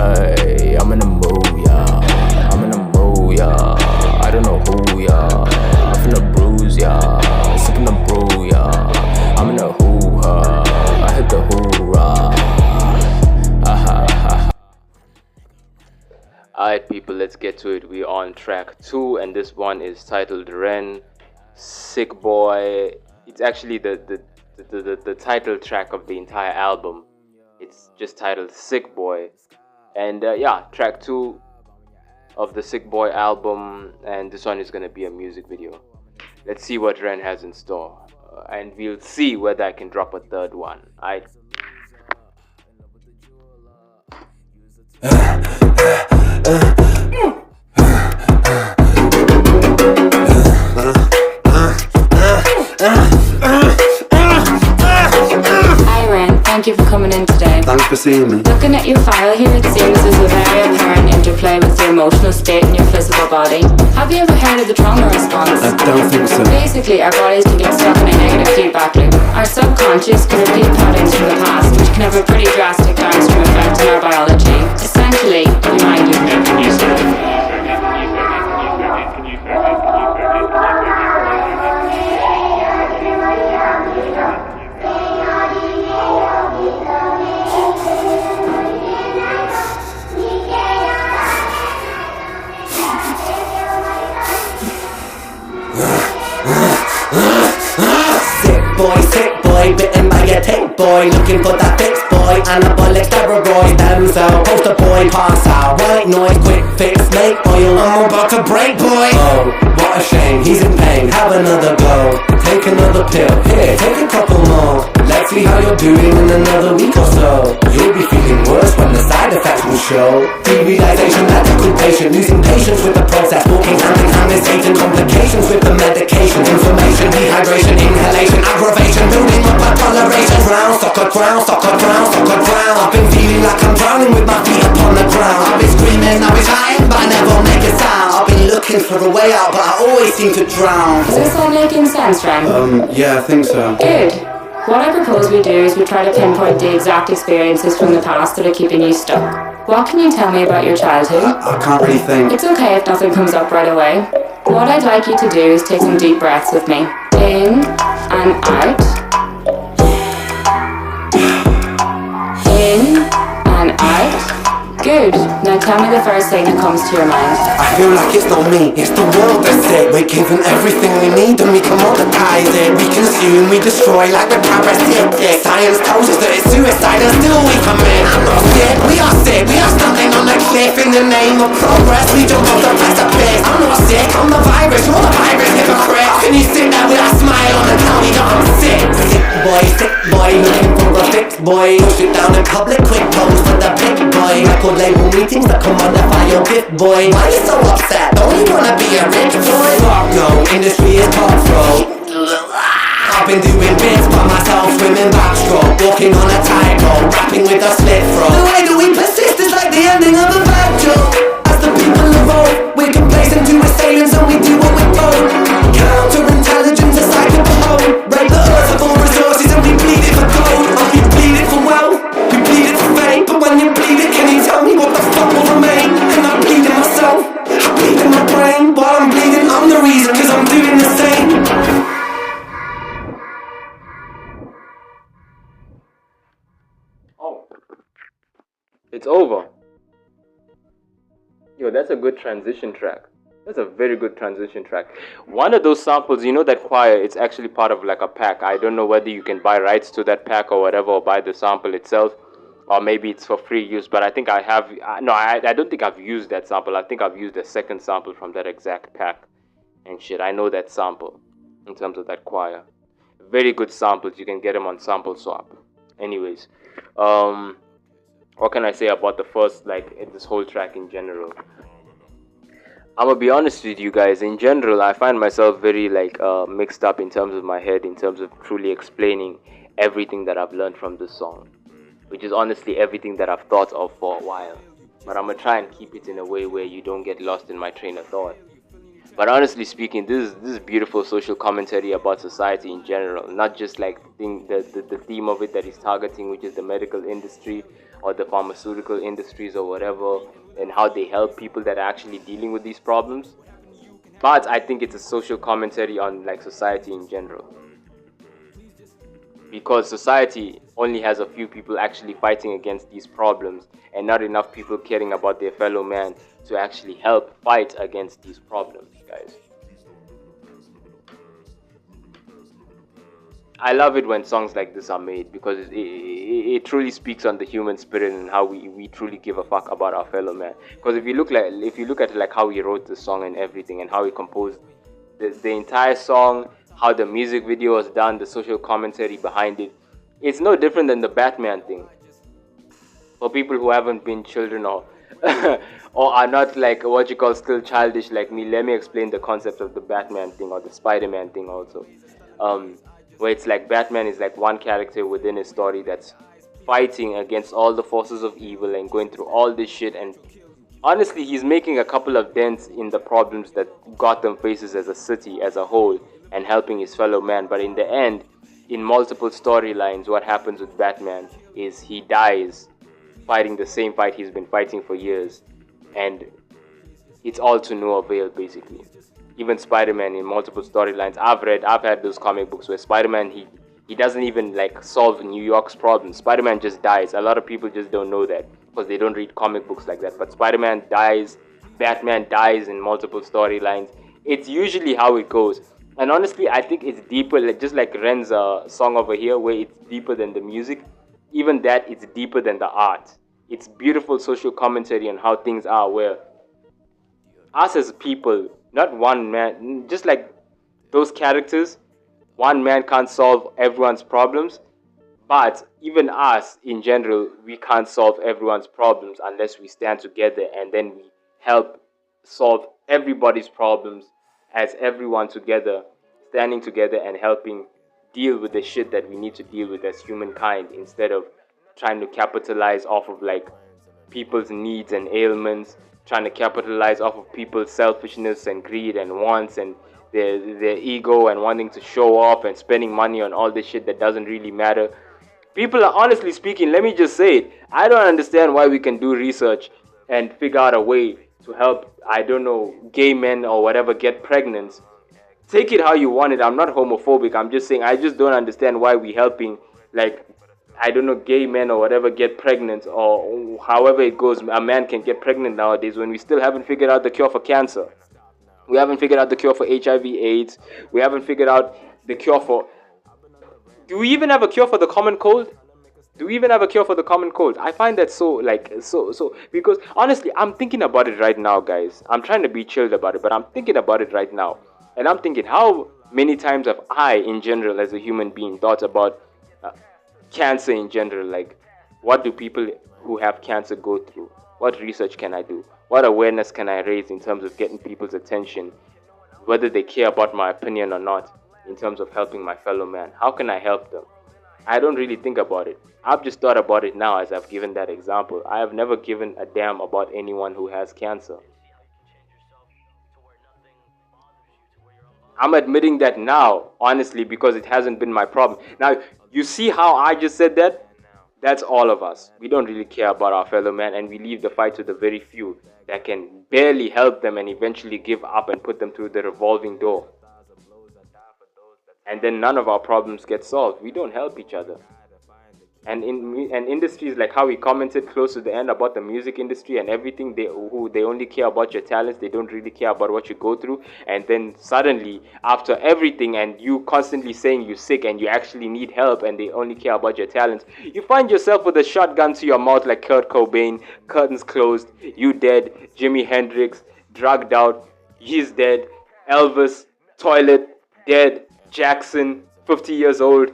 Hey, I'm in the mood, yeah. I'm in the mood, yeah. I don't know who, yeah. I'm finna bruise, yeah. Sipping the brew, yeah. I'm in the hoo-ha. I hit the hoorah. Alright, people, let's get to it. We're on track 2, and this one is titled REN, Sick Boy. It's actually the title track of the entire album. It's just titled Sick Boy. And yeah, track 2 of the Sick Boy album, and this one is gonna be a music video. Let's see what REN has in store, and we'll see whether I can drop a third one. Alright. Thank you for coming in today. Thanks for seeing me. Looking at your file here, it seems there's a very apparent interplay with your emotional state and your physical body. Have you ever heard of the trauma response? I don't think so. Basically, our bodies can get stuck in a negative feedback loop. Our subconscious can repeat patterns from the past, which can have a pretty drastic downstream effect on our biology. Essentially, we might do Sick boy, bitten by a tick boy, looking for that fix boy, anabolic steroids, them cell, poster boy, pass out, white noise, quick fix, make oil, I'm about to break boy. Oh, what a shame, he's in pain, have another go, take another pill, here, take a couple more, let's see how you're doing in another week or so, you'll be feeling worse when the side effects will show, derealization, medical patient, losing patience with the process, walking hand in hand, mistakes complications with the medication, inflammation, dehydration, inhalation, aggravation, building up a toleration, drown, sucker drown, sucker drown, sucker drown, I've been feeling like I'm drowning with my feet upon the ground, I've been screaming, I've been shouting, but I never make a sound, I've been looking for a way out, but I always seem to drown. Is this all making sense, Ren? Yeah, I think so. Good. What I propose we do is we try to pinpoint the exact experiences from the past that are keeping you stuck. What can you tell me about your childhood? I can't really think. It's okay if nothing comes up right away. What I'd like you to do is take some deep breaths with me. In and out. In and out. Good. Now tell me the first thing that comes to your mind. I feel like it's not me, it's the world that's it. We're given everything we need and we commoditize it. We consume, we destroy like we're parasitic. Science tells us that it's suicide and still we come in. I'm not sick, we are standing on a cliff in the name of progress. We jump off the precipice. I'm not sick, I'm the virus, you're the virus hypocrite. How can you sit there with a smile on and tell me that I'm sick? Sick boy, looking for a fix boy. Push it down in public, quick pose for the big boy. Record label meetings that commodify your gift boy. Why you so upset? Don't you wanna be a rich boy? Fuck no, industry is cutthroat. I've been doing bits by myself, swimming backstroke, walking on a tightrope, rapping with a slit throat. The way that we persist is like the ending of a bad joke. As the people evolve, we're complacent to assailants and we do what we're told. Counterintelligence, a cycle of hope. Rape the earth of all resources and we bleed it for gold. Oh, we bleed it for wealth, we bleed it for fame. But when you bleed it, can you tell me what the fuck will remain? And I'm bleeding myself, I bleed in my brain. While I'm bleeding, I'm the reason, cause I'm doing the same. It's over. Yo, that's a good transition track. That's a very good transition track. One of those samples, you know that choir, it's actually part of like a pack. I don't know whether you can buy rights to that pack or whatever, or buy the sample itself, or maybe it's for free use. But I think I have, no, I don't think I've used that sample. I think I've used a second sample from that exact pack and shit. I know that sample in terms of that choir. Very good samples. You can get them on Sample Swap. Anyways, what can I say about the first, like, this whole track in general? I'm gonna be honest with you guys. In general, I find myself very mixed up in terms of my head, in terms of truly explaining everything that I've learned from this song, which is honestly everything that I've thought of for a while. But I'm gonna try and keep it in a way where you don't get lost in my train of thought. But honestly speaking, this is beautiful social commentary about society in general, not just like the theme of it that he's targeting, which is the medical industry, or the pharmaceutical industries or whatever, and how they help people that are actually dealing with these problems. But I think it's a social commentary on like society in general, because society only has a few people actually fighting against these problems and not enough people caring about their fellow man to actually help fight against these problems, guys. I love it when songs like this are made, because it truly speaks on the human spirit and how we truly give a fuck about our fellow man. Because if you look at it, like how he wrote the song and everything and how he composed the entire song, how the music video was done, the social commentary behind it, it's no different than the Batman thing. For people who haven't been children or or are not like what you call still childish like me, let me explain the concept of the Batman thing or the Spider-Man thing also. Where it's like Batman is like one character within a story that's fighting against all the forces of evil and going through all this shit, and honestly he's making a couple of dents in the problems that Gotham faces as a city as a whole and helping his fellow man. But in the end, in multiple storylines, what happens with Batman is he dies fighting the same fight he's been fighting for years, and it's all to no avail basically. Even Spider-Man in multiple storylines, I've had those comic books where Spider-Man, he doesn't even like solve New York's problems. Spider-Man just dies. A lot of people just don't know that because they don't read comic books like that. But Spider-Man dies, Batman dies in multiple storylines. It's usually how it goes. And honestly, I think it's deeper, like, just like Ren's song over here, where it's deeper than the music. Even that, it's deeper than the art. It's beautiful social commentary on how things are, where us as people, not one man, just like those characters, one man can't solve everyone's problems, but even us in general, we can't solve everyone's problems unless we stand together and then we help solve everybody's problems as everyone together, standing together and helping deal with the shit that we need to deal with as humankind, instead of trying to capitalize off of like people's needs and ailments, trying to capitalize off of people's selfishness and greed and wants and their ego and wanting to show off and spending money on all this shit that doesn't really matter. People are, honestly speaking, let me just say it, I don't understand why we can do research and figure out a way to help, I don't know, gay men or whatever get pregnant. Take it how you want it. I'm not homophobic. I'm just saying I just don't understand why we helping, like, I don't know, gay men or whatever get pregnant, or however it goes. A man can get pregnant nowadays when we still haven't figured out the cure for cancer. We haven't figured out the cure for HIV/AIDS. We haven't figured out the cure for... Do we even have a cure for the common cold? Do we even have a cure for the common cold? I find that so, because honestly, I'm thinking about it right now, guys. I'm trying to be chilled about it, but I'm thinking about it right now. And I'm thinking, how many times have I, in general, as a human being, thought about cancer in general? Like, what do people who have cancer go through? What research can I do? What awareness can I raise in terms of getting people's attention, whether they care about my opinion or not, in terms of helping my fellow man? How can I help them? I don't really think about it. I've just thought about it now as I've given that example. I have never given a damn about anyone who has cancer. I'm admitting that now, honestly, because it hasn't been my problem. Now, you see how I just said that? That's all of us. We don't really care about our fellow man, and we leave the fight to the very few that can barely help them and eventually give up and put them through the revolving door. And then none of our problems get solved. We don't help each other. And in industries like how we commented close to the end about the music industry and everything, they only care about your talents. They don't really care about what you go through. And then suddenly, after everything, and you constantly saying you're sick and you actually need help, and they only care about your talents, you find yourself with a shotgun to your mouth like Kurt Cobain, curtains closed, you dead, Jimi Hendrix, drugged out, he's dead, Elvis, toilet, dead, Jackson, 50 years old.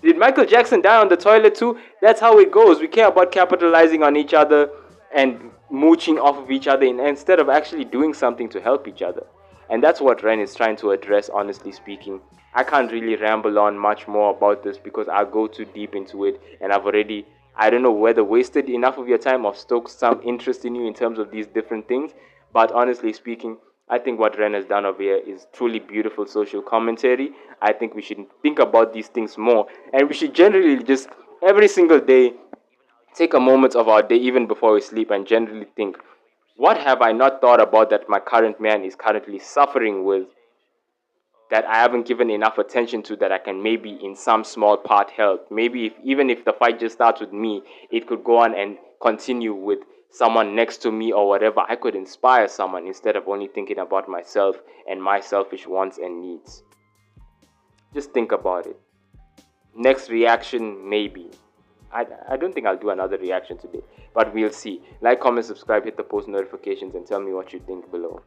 Did Michael Jackson die on the toilet too? That's how it goes. We care about capitalizing on each other and mooching off of each other instead of actually doing something to help each other. And that's what REN is trying to address, honestly speaking. I can't really ramble on much more about this because I'll go too deep into it, and I've already, I don't know whether wasted enough of your time or stoked some interest in you in terms of these different things. But honestly speaking, I think what REN has done over here is truly beautiful social commentary. I think we should think about these things more. And we should generally just, every single day, take a moment of our day even before we sleep and generally think, what have I not thought about that my current man is currently suffering with, that I haven't given enough attention to, that I can maybe in some small part help? Maybe even if the fight just starts with me, it could go on and continue with someone next to me or whatever. I could inspire someone instead of only thinking about myself and my selfish wants and needs. Just think about it. Next reaction, maybe. I don't think I'll do another reaction today, but we'll see. Like, comment, subscribe, hit the post notifications, and tell me what you think below.